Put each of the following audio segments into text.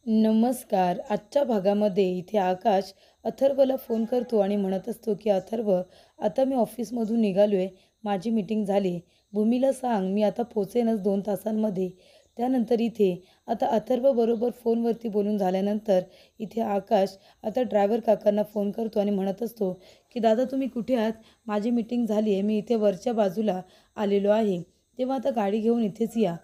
नमस्कार. आजच्या भागामध्ये इथे आकाश अथर्वला फोन करतो आणि म्हणत असतो की अथर्व, आता मी ऑफिसमधून निघालोय. माझी मीटिंग झाली. भूमीला सांग मी आता पोचेनच 2 तासांमध्ये. त्यानंतर इथे आता अथर्व बरोबर फोनवरती बोलून झाल्यानंतर इथे आकाश आता ड्रायव्हर काकांना फोन करतो आणि म्हणत असतो की दादा तुम्ही कुठे आहात? माझी मीटिंग झाली आहे. मी इथे वरच्या बाजूला आलेलो आहे. तेव्हा आता गाडी घेऊन इथेच या.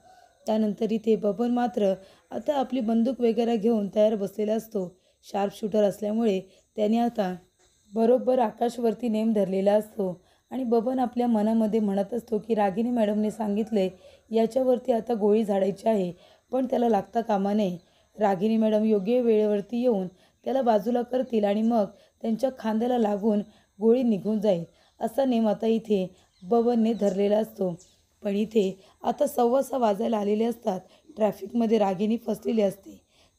त्यानंतर इथे बबन मात्र आता आपली बंदूक वगैरे घेऊन तयार बसलेला असतो. शार्प शूटर असल्यामुळे त्याने आता बरोबर आकाशवरती नेम धरलेला असतो आणि बबन आपल्या मनामध्ये म्हणत असतो की रागिनी मॅडमने सांगितले याच्यावरती आता गोळी झाडायची आहे, पण त्याला लागता कामा नये. रागिनी मॅडम योग्य वेळेवरती येऊन त्याला बाजूला करतील आणि मग त्यांच्या खांद्याला लागून गोळी निघून जाईल, असा नेम आता इथे बबनने धरलेला असतो. पण इथे आता 6:15 वाजायला आलेले असतात. ट्रॅफिकमध्ये रागिनी फसलेली असते.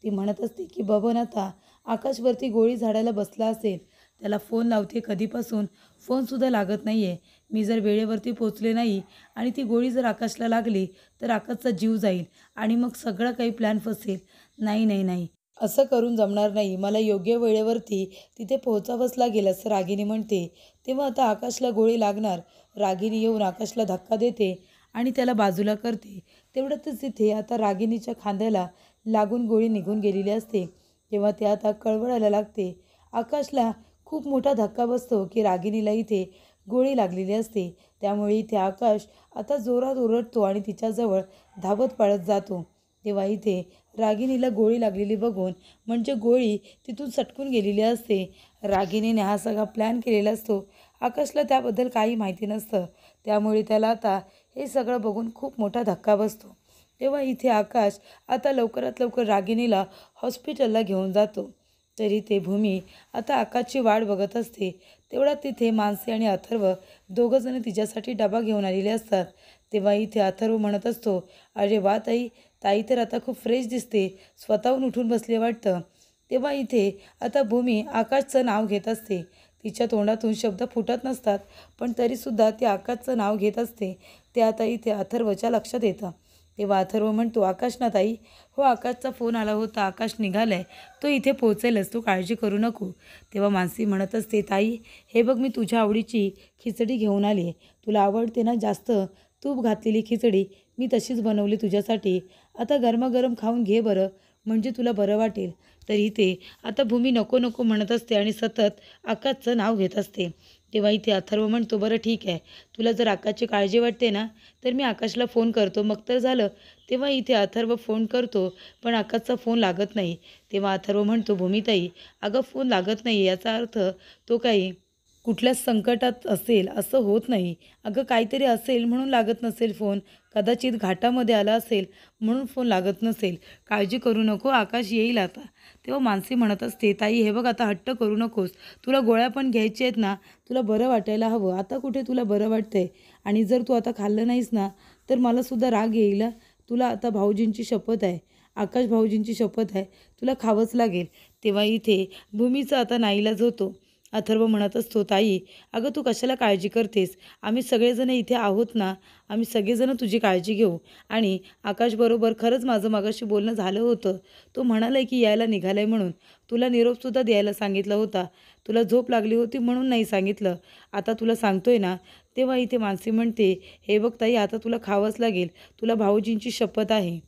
ती म्हणत असते की बबन आता आकाशवरती गोळी झाडायला बसला असेल. त्याला फोन लावते कधीपासून, फोनसुद्धा लागत नाही आहे. मी जर वेळेवरती पोचले नाही आणि ती गोळी जर आकाशला लागली तर आकाशचा जीव जाईल आणि मग सगळं काही प्लॅन फसेल. नाही नाही नाही, असं करून जमणार नाही. मला योग्य वेळेवरती तिथे पोहोचावंच लागेल असं रागिनी म्हणते. तेव्हा आता आकाशला गोळी लागणार. रागिनी येऊन आकाशला धक्का देते आणि त्याला बाजूला करते. तेवढ्यातच तिथे आता रागिनीच्या खांद्याला लागून गोळी निघून गेलेली असते. तेव्हा ते आता कळवळायला लागते. आकाशला खूप मोठा धक्का बसतो की रागिनीला इथे गोळी लागलेली असते. त्यामुळे इथे आकाश आता जोरात ओरडतो आणि तिच्याजवळ धावत पळत जातो. तेव्हा इथे रागिनीला गोळी लागलेली बघून, म्हणजे गोळी तिथून सटकून गेलेली असते. रागिनीने हा सगळा प्लॅन केलेला असतो. आकाशला त्याबद्दल काही माहिती नसतं. त्यामुळे त्याला आता हे सगळं बघून खूप मोठा धक्का बसतो. तेव्हा इथे आकाश आता लवकरात लवकर रागिनीला हॉस्पिटलला घेऊन जातो. तर इथे भूमी आता आकाशची वाट बघत असते. तेवढ्यात तिथे मानसी आणि अथर्व दोघंजण तिच्यासाठी डबा घेऊन आलेले असतात. तेव्हा इथे अथर्व म्हणत असतो, अरे वा ताई, ताई तर आता खूप फ्रेश दिसते, स्वतःहून उठून बसले वाटतं. तेव्हा इथे आता भूमी आकाशचं नाव घेत असते. तिच्या तोंडातून शब्द फुटत नसतात, पण तरीसुद्धा ती आकाशचं नाव घेत असते. ते आता इथे अथर्वच्या लक्षात येतं. तेव्हा अथर्व म्हणतो, आकाश ना ताई? हो, आकाशचा फोन आला होता. आकाश निघालाय, तो इथे पोहोचेलच, तू काळजी करू नको. तेव्हा मानसी म्हणत असते, ताई हे बघ, मी तुझ्या आवडीची खिचडी घेऊन आली आहे. तुला आवडते ना जास्त तूप घातलेली खिचडी? मी तशीच बनवली तुझ्यासाठी. आता गरमागरम खाऊन घे बरं, म्हणजे तुला बरं वाटेल. तर इथे आता भूमी नको नको म्हणत असते आणि सतत आकाशचं नाव घेत असते. तेव्हा इथे अथर्व म्हणतो, बरं ठीक आहे, तुला जर आकाशची काळजी वाटते ना तर मी आकाशला फोन करतो, मग तर झालं. तेव्हा इथे अथर्व फोन करतो, पण आकाशचा फोन लागत नाही. तेव्हा अथर्व म्हणतो, भूमीताई अगं फोन लागत नाही याचा अर्थ तो काही कुठल्याच संकटात असेल असं होत नाही. अगं काहीतरी असेल म्हणून लागत नसेल फोन. कदाचित घाटामध्ये आला असेल म्हणून फोन लागत नसेल. काळजी करू नको, आकाश येईल आता. तेव्हा मानसी म्हणत असते, ताई हे बघ, आता हट्ट करू नकोस. तुला गोळ्या पण घ्यायच्या आहेत ना, तुला बरं वाटायला हवं. आता कुठे तुला बरं वाटतंय? आणि जर तू आता खाल्लं नाहीस ना तर मलासुद्धा राग येईल. तुला आता भाऊजींची शपथ आहे, आकाश भाऊजींची शपथ आहे, तुला खावंच लागेल. तेव्हा इथे भूमीचा आता नाईलाज होतो. अथर्व म्हणत असतो, ताई अगं तू कशाला काळजी करतेस? आम्ही सगळेजण इथे आहोत ना, आम्ही सगळेजण तुझी काळजी घेऊ. आणि आकाशबरोबर खरंच माझं मगाशी बोलणं झालं होतं. तो म्हणाला की यायला निघालाय म्हणून. तुला निरोपसुद्धा द्यायला सांगितला होता. तुला झोप लागली होती म्हणून नाही सांगितलं. आता तुला सांगतोय ना. तेव्हा इथे मानसी म्हणते, हे बघ ताई, आता तुला खावंच लागेल. तुला भाऊजींची शपथ आहे.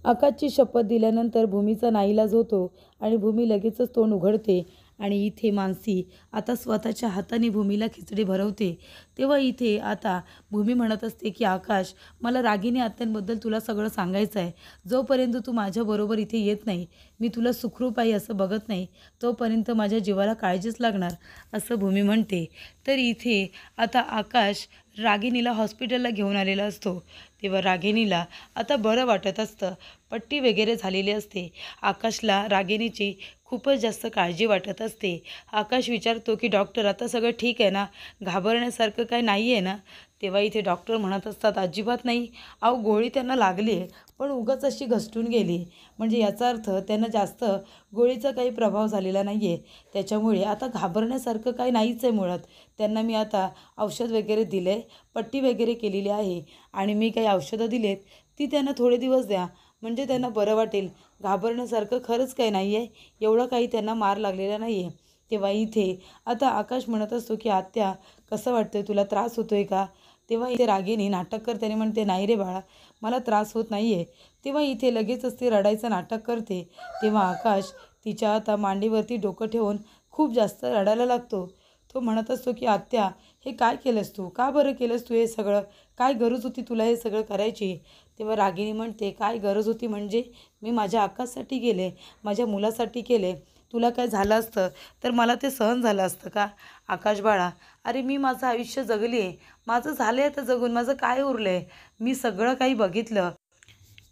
आकाशची शपथ दिल्यानंतर भूमीचा नाईलाज होतो आणि भूमी लगेचच तोंड उघडते. आणि इथे मानसी आता स्वतःच्या हाताने भूमीला खिचडी भरवते. तेव्हा इथे आता भूमी म्हणत असते की आकाश, मला रागिनी आत्यांबद्दल तुला सगळं सांगायचं आहे. जोपर्यंत तू माझ्याबरोबर इथे येत नाही, मी तुला सुखरूप आहे असं बघत नाही, तोपर्यंत माझ्या जीवाला काळजीच लागणार, असं भूमी म्हणते. तर इथे आता आकाश रागिनीला हॉस्पिटलला घेऊन आलेला असतो. तेव्हा रागिनीला आता बरं वाटत असतं. पट्टी वगैरे झालेली असते. आकाशला रागिनीची खूपच जास्त काळजी वाटत असते. आकाश विचारतो की डॉक्टर आता सगळं ठीक आहे ना, घाबरण्यासारखं काय नाही आहे ना? तेव्हा इथे डॉक्टर म्हणत असतात, अजिबात नाही. अहो गोळी त्यांना लागली आहे, पण उगाच अशी घसटून गेली. म्हणजे याचा अर्थ त्यांना जास्त गोळीचा काही प्रभाव झालेला नाही आहे. त्याच्यामुळे आता घाबरण्यासारखं काही नाहीच आहे मुळात. त्यांना मी आता औषध वगैरे दिलं आहे, पट्टी वगैरे केलेली आहे आणि मी काही औषधं दिलेत ती त्यांना थोडे दिवस द्या, म्हणजे त्यांना बरं वाटेल. घाबरण्यासारखं खरंच काही नाही आहे, एवढा काही त्यांना मार लागलेला नाही आहे. तेव्हा इथे आता आकाश म्हणत असतो की आत्या कसं वाटतंय तुला, त्रास होतोय का? तेव्हा इथे रागिनी नाटक करते आणि म्हणते नाही रे बाळा, मला त्रास होत नाही आहे. तेव्हा इथे लगेचच ती रडायचं नाटक करते. तेव्हा आकाश तिच्या आता मांडीवरती डोकं ठेवून खूप जास्त रडायला लागतो. तो म्हणत असतो की आत्या हे काय केलंस तू, का बरं केलंस तू हे सगळं, काय गरज होती तुला हे सगळं करायची? तेव्हा रागिनी म्हणते काय गरज होती म्हणजे मी माझ्या आकाशसाठी केले, माझ्या मुलासाठी केले. तुला काय झालं असतं तर मला ते सहन झालं असतं का? आकाश बाळा, अरे मी माझं आयुष्य जगली आहे, माझं झालं आहे आता जगून, माझं काय उरलं आहे? मी सगळं काही बघितलं.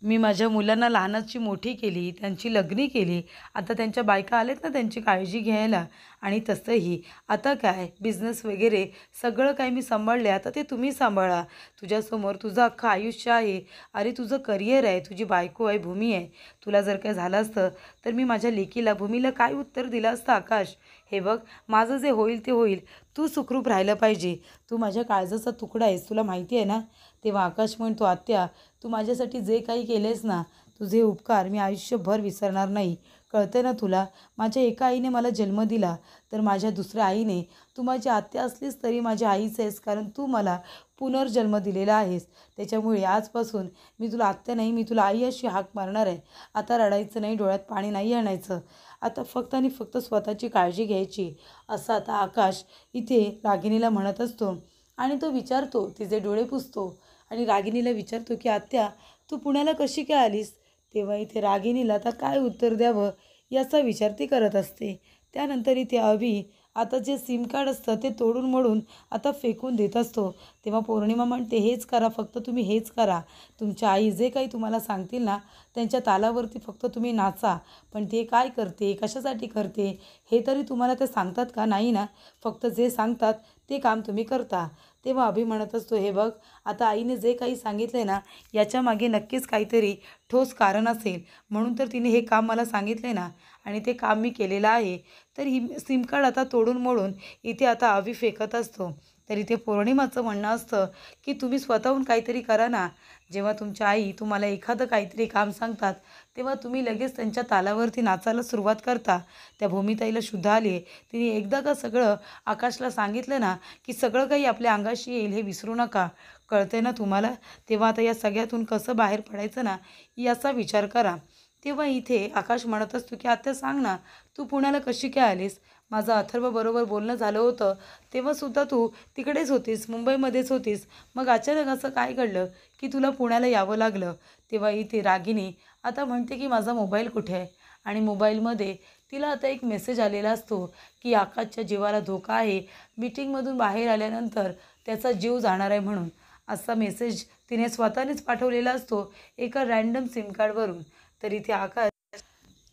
मी माझ्या मुलांना लहानाची मोठी केली, त्यांची लग्नी केली. आता त्यांच्या बायका आल्यात ना त्यांची काळजी घ्यायला. आणि तसंही आता काय बिझनेस वगैरे सगळं काही मी सांभाळले. आता ते तुम्ही सांभाळा. तुझ्यासमोर तुझं अख्खं आयुष्य आहे. अरे तुझं करिअर आहे, तुझी बायको आहे, भूमी आहे. तुला जर काय झालं असतं तर मी माझ्या लेकीला, भूमीला काय उत्तर दिलं असतं आकाश? हे बघ, माझं जे होईल ते होईल. तू सुखरूप राहिलं पाहिजे. तू माझ्या काळजाचा तुकडा आहेस, तुला माहिती आहे ना? तेव्हा आकाश म्हणतो आत्या तू माझ्यासाठी जे काही केलेस ना, तुझे उपकार मी आयुष्यभर विसरणार नाही. कळते ना तुला? माझ्या एका आईने मला जन्म दिला, तर माझ्या दुसऱ्या आईने, तू माझी आत्या असलीस तरी माझी आईच आहेस, कारण तू मला पुनर्जन्म दिलेला आहेस. त्याच्यामुळे आजपासून मी तुला आत्या नाही, मी तुला आई अशी हाक मारणार आहे. आता रडायचं नाही, डोळ्यात पाणी नाही आणायचं. आता फक्त आणि फक्त स्वतःची काळजी घ्यायची. असं आता आकाश इथे रागिणीला म्हणत असतो आणि तो विचारतो, तिचे डोळे पुसतो आणि रागिणीला विचारतो की आत्या तू पुण्याला कशी काय आलीस? तेव्हा इथे रागिणीला आता काय उत्तर द्यावं याचा विचार ती करत असते. त्यानंतर इथे अभि आता जे सिम कार्ड असतं ते तोडून मोडून आता फेकून देत असतो. तेव्हा पौर्णिमा म्हणते हेच करा, फक्त तुम्ही हेच करा. तुमच्या आई जे काही तुम्हाला सांगतील ना त्यांच्या तालावरती फक्त तुम्ही नाचा. पण ते काय करते, कशासाठी करते हे तरी तुम्हाला ते सांगतात का? नाही ना. फक्त जे सांगतात ते काम तुम्ही करता. तेव्हा अभि म्हणत असतो हे बघ, आता आईने जे काही सांगितलं ना याच्यामागे नक्कीच काहीतरी ठोस कारण असेल, म्हणून तर तिने हे काम मला सांगितले ना आणि ते काम मी केलेलं आहे. तर ही सिम कार्ड आता तोडून मोडून इथे आता अभि फेकत असतो. तर इथे पौर्णिमाचं म्हणणं असतं की तुम्ही स्वतःहून काहीतरी करा ना. जेव्हा तुमच्या आई तुम्हाला एखादं काहीतरी काम सांगतात तेव्हा तुम्ही लगेच त्यांच्या तालावरती नाचायला सुरुवात करता. त्या भूमिताईला शुद्ध आली आहे, तिने एकदा का सगळं आकाशला सांगितलं ना की सगळं काही आपल्या अंगाशी येईल हे विसरू नका. कळतंय ना तुम्हाला? तेव्हा आता या सगळ्यातून कसं बाहेर पडायचं ना याचा विचार करा. तेव्हा इथे आकाश म्हणत असतो की आत्या सांग ना, तू पुण्याला कशी काय आलीस? माझं अथर्वबरोबर बोलणं झालं होतं तेव्हासुद्धा तू तिकडेच होतीस, मुंबईमध्येच होतीस. मग अचानक असं काय घडलं की तुला पुण्याला यावं लागलं? तेव्हा इथे रागिनी आता म्हणते की माझा मोबाईल कुठे आहे? आणि मोबाईलमध्ये तिला आता एक मेसेज आलेला असतो की आकाशच्या जीवाला धोका आहे, मीटिंगमधून बाहेर आल्यानंतर त्याचा जीव जाणार आहे म्हणून. असा मेसेज तिने स्वतःनेच पाठवलेला असतो एका रँडम सिम कार्डवरून. तर इथे आकाश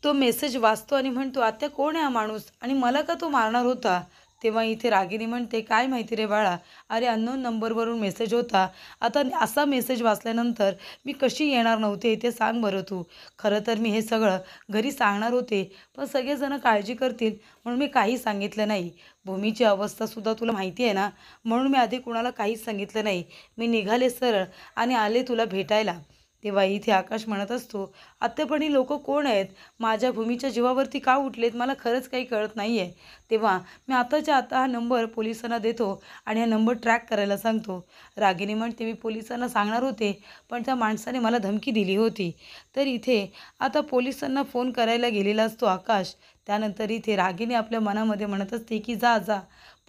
तो मेसेज वाचतो आणि म्हणतो आत्या कोण आहे हा माणूस आणि मला का तो मारणार होता? तेव्हा इथे रागिनी म्हणते काय माहिती रे बाळा, अरे अननोन नंबरवरून मेसेज होता. आता असा मेसेज वाचल्यानंतर मी कशी येणार नव्हते ते सांग बरं तू. खरं तर मी हे सगळं घरी सांगणार होते, पण सगळेजण काळजी करतील म्हणून मी काही सांगितलं नाही. भूमीची अवस्थासुद्धा तुला माहिती आहे ना, म्हणून मी आधी कुणाला काहीच सांगितलं नाही. मी निघाले सरळ आणि आले तुला भेटायला. तेव्हा इथे आकाश म्हणत असतो आत्या पण ही लोक कोण आहेत, माझ्या भूमीच्या जीवावरती का उठलेत, मला खरंच काही कळत नाही आहे. तेव्हा मी आताच्या आता हा नंबर पोलिसांना देतो आणि हा नंबर ट्रॅक करायला सांगतो. रागिनी म्हणते मी पोलिसांना सांगणार होते, पण त्या माणसाने मला धमकी दिली होती. तर इथे आता पोलिसांना फोन करायला गेलेला असतो आकाश. त्यानंतर इथे रागिनी आपल्या मनामध्ये म्हणत असते की जा जा,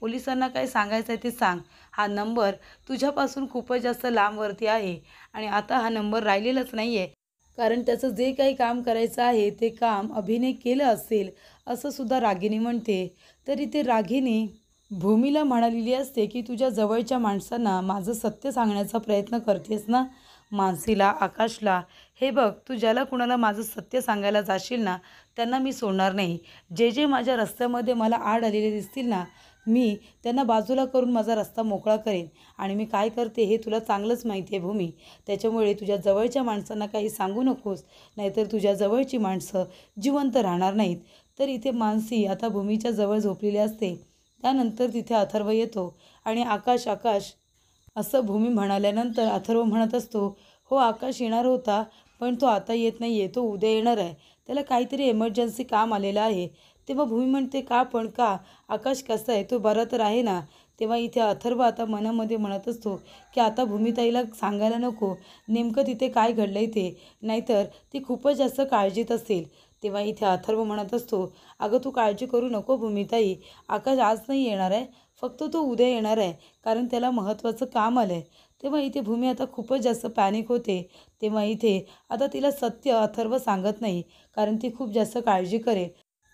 पोलिसांना काय सांगायचं आहे ते सांग. हा नंबर तुझ्यापासून खूपच जास्त लांबवरती आहे आणि आता हा नंबर राहिलेलाच नाही आहे, कारण त्याचं जे काही काम करायचं आहे ते काम अभिने केलं असेल, असं सुद्धा रागिनी म्हणते. तर इथे रागिनी भूमीला म्हणालेली असते की तुझ्या जवळच्या माणसांना माझं सत्य सांगण्याचा प्रयत्न करतेस ना, मानसीला, आकाशला. हे बघ, तू ज्याला कुणाला माझं सत्य सांगायला जाशील ना त्यांना मी सोडणार नाही. जे जे माझ्या रस्त्यामध्ये मला आड आलेले दिसतील ना मी त्यांना बाजूला करून माझा रस्ता मोकळा करेन. आणि मी काय करते हे तुला चांगलंच माहिती आहे भूमी. त्याच्यामुळे तुझ्या जवळच्या माणसांना काही सांगू नकोस, नाहीतर तुझ्या जवळची माणसं जिवंत राहणार नाहीत. तर इथे मानसी आता भूमीच्या जवळ झोपलेली असते. त्यानंतर तिथे अथर्व येतो आणि आकाश आकाश असं भूमी म्हणाल्यानंतर अथर्व म्हणत असतो हो आकाश येणार होता, पण तो आता येत नाही आहे, तो उद्या येणार आहे. त्याला काहीतरी एमर्जन्सी काम आलेलं आहे. तेव्हा भूमी म्हणते, का पण का? आकाश कसा आहे? तो बरा तर आहे ना? तेव्हा इथे अथर्व आता मनामध्ये म्हणत असतो की आता भूमिताईला सांगायला नको नेमकं तिथे काय घडलंय ते, नाहीतर ती खूपच जास्त काळजीत असेल. तेव्हा इथे अथर्व म्हणत असतो, अगं तू काळजी करू नको भूमिताई, आकाश आज नाही येणार आहे, फक्त तो उद्या येणार आहे, कारण त्याला महत्त्वाचं काम आलं आहे. तेव्हा इथे भूमी आता खूपच जास्त पॅनिक होते. तेव्हा इथे आता तिला सत्य अथर्व सांगत नाही, कारण ती खूप जास्त काळजी करेल.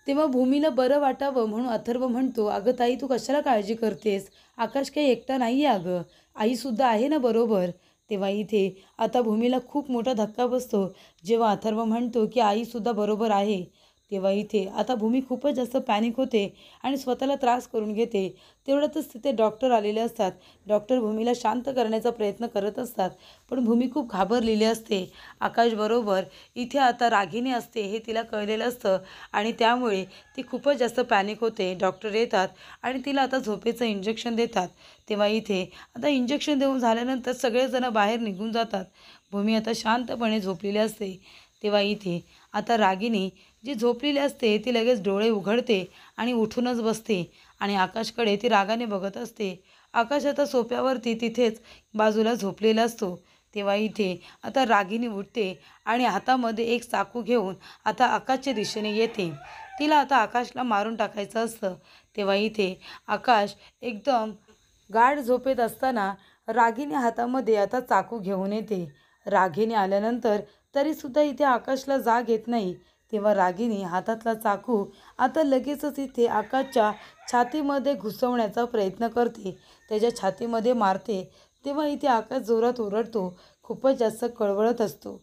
तेव्हा भूमीला बरं वाटावं म्हणून अथर्व म्हणतो, अगं ताई तू कशाला काळजी करतेस? आकाश काही एकटा नाही आहे अगं, आईसुद्धा आहे ना बरोबर. तेव्हा इथे आता भूमीला खूप मोठा धक्का बसतो जेव्हा अथर्व म्हणतो की आईसुद्धा बरोबर आहे. तेव्हा इथे आता भूमी खूपच जास्त पॅनिक होते आणि स्वतःला त्रास करून घेते. तेवढ्यातच तिथे डॉक्टर आलेले असतात. डॉक्टर भूमीला शांत करण्याचा प्रयत्न करत असतात, पण भूमी खूप घाबरलेली असते. आकाशबरोबर इथे आता रागिनी असते हे तिला कळलेलं असतं आणि त्यामुळे ती खूपच जास्त पॅनिक होते. डॉक्टर येतात आणि तिला आता झोपेचं इंजेक्शन देतात. तेव्हा इथे आता इंजेक्शन देऊन झाल्यानंतर सगळेजण बाहेर निघून जातात. भूमी आता शांतपणे झोपलेली असते. तेव्हा इथे आता रागिनी जी झोपलेली असते ती लगेच डोळे उघडते आणि उठूनच बसते आणि आकाशकडे ती रागाने बघत असते. आकाश आता सोफ्यावरती तिथेच बाजूला झोपलेला असतो. तेव्हा इथे आता रागिनी उठते आणि हातामध्ये एक चाकू घेऊन आता आकाशच्या दिशेने येते. तिला आता आकाशला मारून टाकायचं असतं. तेव्हा इथे आकाश एकदम गाढ झोपेत असताना रागिनी हातामध्ये आता चाकू घेऊन येते. रागिनी आल्यानंतर तरीसुद्धा इथे आकाशला जाग येत नाही. तेव्हा रागिनी हातातला चाकू आता लगेचच इथे आकाशच्या छातीमध्ये घुसवण्याचा प्रयत्न करते, त्याच्या छातीमध्ये मारते. तेव्हा इथे आकाश जोरात ओरडतो, खूपच जास्त कळवळत असतो.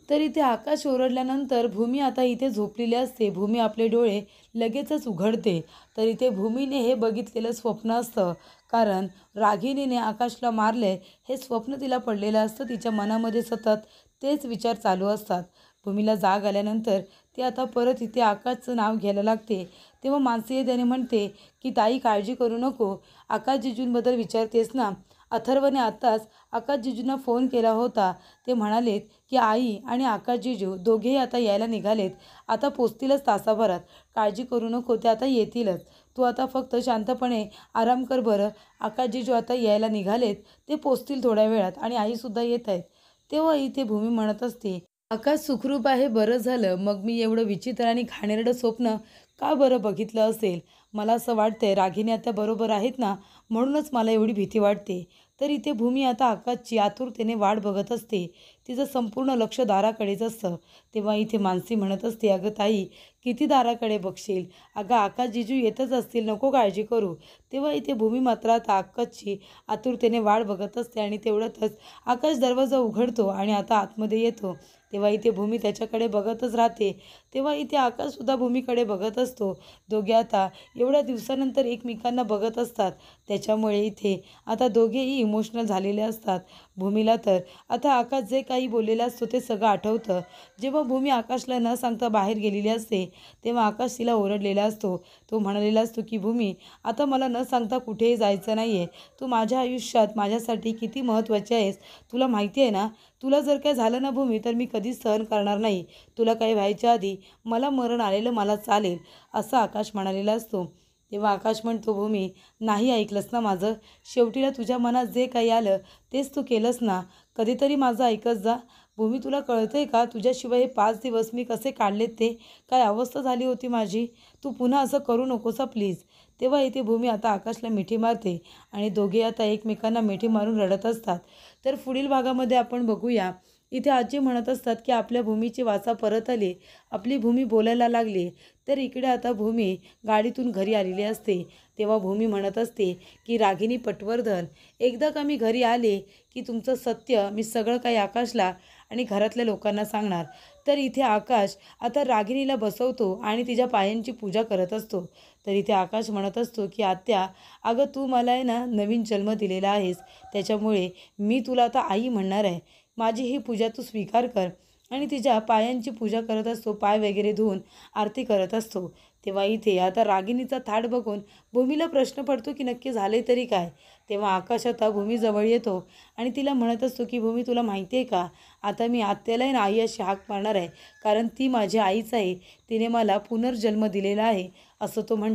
तर इथे आकाश ओरडल्यानंतर भूमी आता इथे झोपलेली असते. भूमी आपले डोळे लगेचच उघडते. तर इथे भूमीने हे बघितलेलं स्वप्न असतं, कारण रागिनीने आकाशला मारले हे स्वप्न तिला पडलेलं असतं. तिच्या मनामध्ये सतत तेच विचार चालू असतात. भूमीला जाग आल्यानंतर ती आता परत इथे आकाशचं नाव घ्यायला लागते. तेव्हा मानसी त्याने म्हणते की ताई काळजी करू नको, आकाश जिजूंबद्दल विचारतेस ना? अथर्वने आत्ताच आकाश जिजूंना फोन केला होता. ते म्हणालेत की आई आणि आकाश जिजू दोघेही आता यायला निघालेत, आता पोचतीलच तासाभरात, काळजी करू नको, ते आता येतीलच, तू आता फक्त शांतपणे आराम कर बरं. आकाश जिजू आता यायला निघालेत, ते पोचतील थोड्या वेळात आणि आईसुद्धा येत आहेत. तेव्हा इथे भूमी म्हणत असते, आकाश सुखरूप आहे बरं झालं, मग मी एवढं विचित्र आणि घाणेरडं स्वप्न का बरं बघितलं असेल? मला असं वाटतंय रागिनी आता बरोबर आहेत ना, म्हणूनच मला एवढी भीती वाटते. तर इथे भूमी आता आकाशची आतुरतेने वाट बघत असते. तिचं संपूर्ण लक्ष दाराकडेच असतं. तेव्हा इथे मानसी म्हणत असते, अगं ताई किती दाराकडे बघशील, अगं आकाश जिजू येतच असतील, नको काळजी करू. तेव्हा इथे भूमी मात्र आता आकाशची आतुरतेने वाट बघत असते आणि तेवढ्यातच आकाश दरवाजा उघडतो आणि आता आतमध्ये येतो. तेव्हा इथे भूमी त्याच्याकडे बघतच राहते. तेव्हा इथे आकाशसुद्धा भूमीकडे बघत असतो. दोघे आता एवढ्या दिवसानंतर एकमेकांना बघत असतात. त्याच्यामुळे इथे आता दोघेही इमोशनल झालेले असतात. भूमीला तर आता आकाश जे काही बोललेलं असतो ते सगळं आठवतं. जेव्हा भूमी आकाशला न सांगता बाहेर गेलेली असते तेव्हा आकाश तिला ओरडलेला असतो. तो म्हणालेला असतो की भूमी आता मला न सांगता कुठेही जायचं नाही आहे, तू माझ्या आयुष्यात माझ्यासाठी किती महत्त्वाची आहेस तुला माहिती आहे ना? तुला जर काय झालं ना भूमी तर मी कधीच सहन करणार नाही, तुला काही व्हायच्या आधी मला मरण आलेलं मला चालेल, असं आकाश म्हणालेला असतो. तेव्हा आकाश म्हणतो, भूमी नाही ऐकलंस ना माझं, शेवटीला तुझ्या मनात जे काही आलं तेच तू केलंस ना, कधीतरी माझं ऐकत जा. भूमी तुला कळतंय का तुझ्याशिवाय हे 5 दिवस मी कसे काढलेत ते, काय अवस्था झाली होती माझी, तू पुन्हा असं करू नकोस प्लीज. तेव्हा इथे भूमी आता आकाशला मिठी मारते आणि दोघे आता एकमेकांना मिठी मारून रडत असतात. तर पुढील भागामध्ये आपण बघूया. इथे आजी म्हणत असतात की आपल्या भूमीची वाचा परत आली, आपली भूमी बोलायला लागली. तर इकडे आता भूमी गाडीतून घरी आलेली असते. तेव्हा भूमी म्हणत असते की रागिनी पटवर्धन, एकदा का मी घरी आले की तुमचं सत्य मी सगळं काही आकाशला आणि घरातल्या लोकांना सांगणार. तर इथे आकाश आता रागिनीला बसवतो आणि तिच्या पायांची पूजा करत असतो. तर इथे आकाश म्हणत असतो की आत्या, अगं तू मला आहे ना नवीन जन्म दिलेला आहेस, त्याच्यामुळे मी तुला आता आई म्हणणार आहे, माझी ही पूजा तू स्वीकार कर. आणि तिच्या पायांची पूजा करत असतो, पाय वगैरे धुवून आरती करत असतो. तेव्हा इथे आता रागिणीचा थाट बघून भूमीला प्रश्न पडतो की नक्की झाले तरी काय. तेव्हा आकाश आता भूमीजवळ येतो आणि तिला म्हणत असतो की भूमी, तुला माहिती आहे का, आता मी आत्यालाही ना आई अशी हाक मारणार आहे, कारण ती माझी आईच आहे, तिने मला पुनर्जन्म दिलेला आहे, असं तो म्हणतो.